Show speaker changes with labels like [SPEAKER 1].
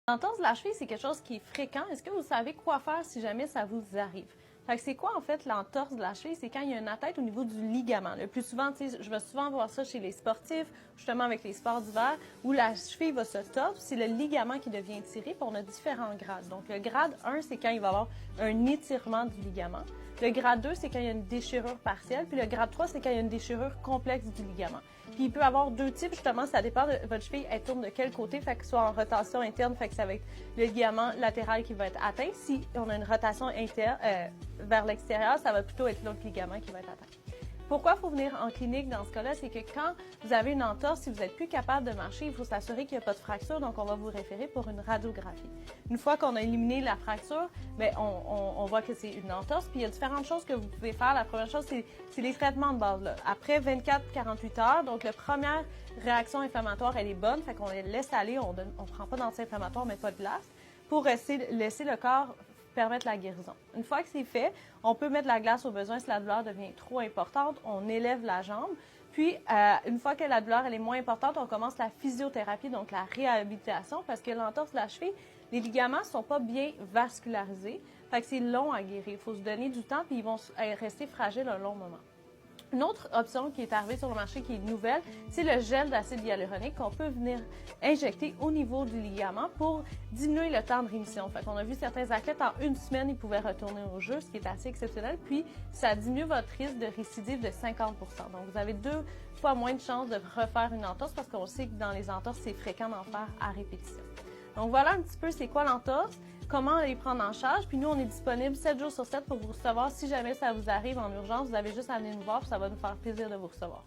[SPEAKER 1] L'entorse de la cheville, c'est quelque chose qui est fréquent. Est-ce que vous savez quoi faire si jamais ça vous arrive? Fait que c'est quoi en fait l'entorse de la cheville? C'est quand il y a une atteinte au niveau du ligament. Le plus souvent, je vais souvent voir ça chez les sportifs, justement avec les sports d'hiver, où la cheville va se tordre. C'est le ligament qui devient étiré, puis on a différents grades. Donc le grade 1, c'est quand il va y avoir un étirement du ligament. Le grade 2, c'est quand il y a une déchirure partielle. Puis le grade 3, c'est quand il y a une déchirure complexe du ligament. Puis il peut y avoir deux types, justement, ça dépend de votre cheville, elle tourne de quel côté, fait que soit en rotation interne, fait que ça va être le ligament latéral qui va être atteint. Si on a une rotation interne vers l'extérieur, ça va plutôt être l'autre ligament qui va être atteint. Pourquoi il faut venir en clinique dans ce cas-là? C'est que quand vous avez une entorse, si vous n'êtes plus capable de marcher, il faut s'assurer qu'il n'y a pas de fracture, donc on va vous référer pour une radiographie. Une fois qu'on a éliminé la fracture, bien, on voit que c'est une entorse, puis il y a différentes choses que vous pouvez faire. La première chose, c'est les traitements de base. Là. Après 24-48 heures, donc la première réaction inflammatoire, elle est bonne, fait qu'on les laisse aller, on ne prend pas d'anti-inflammatoire, mais pas de glace, pour laisser le corps permettre la guérison. Une fois que c'est fait, on peut mettre la glace au besoin si la douleur devient trop importante. On élève la jambe. Puis, une fois que la douleur elle est moins importante, on commence la physiothérapie, donc la réhabilitation, parce que l'entorse de la cheville, les ligaments ne sont pas bien vascularisés. Fait que c'est long à guérir. Il faut se donner du temps, puis ils vont rester fragiles un long moment. Une autre option qui est arrivée sur le marché, qui est nouvelle, c'est le gel d'acide hyaluronique qu'on peut venir injecter au niveau du ligament pour diminuer le temps de rémission. Fait qu'on a vu certains athlètes, en une semaine, ils pouvaient retourner au jeu, ce qui est assez exceptionnel. Puis, ça diminue votre risque de récidive de 50%. Donc, vous avez 2 fois moins de chances de refaire une entorse parce qu'on sait que dans les entorses, c'est fréquent d'en faire à répétition. Donc, voilà un petit peu c'est quoi l'entorse, comment les prendre en charge. Puis nous, on est disponible 7 jours sur 7 pour vous recevoir. Si jamais ça vous arrive en urgence, vous avez juste à venir nous voir, puis ça va nous faire plaisir de vous recevoir.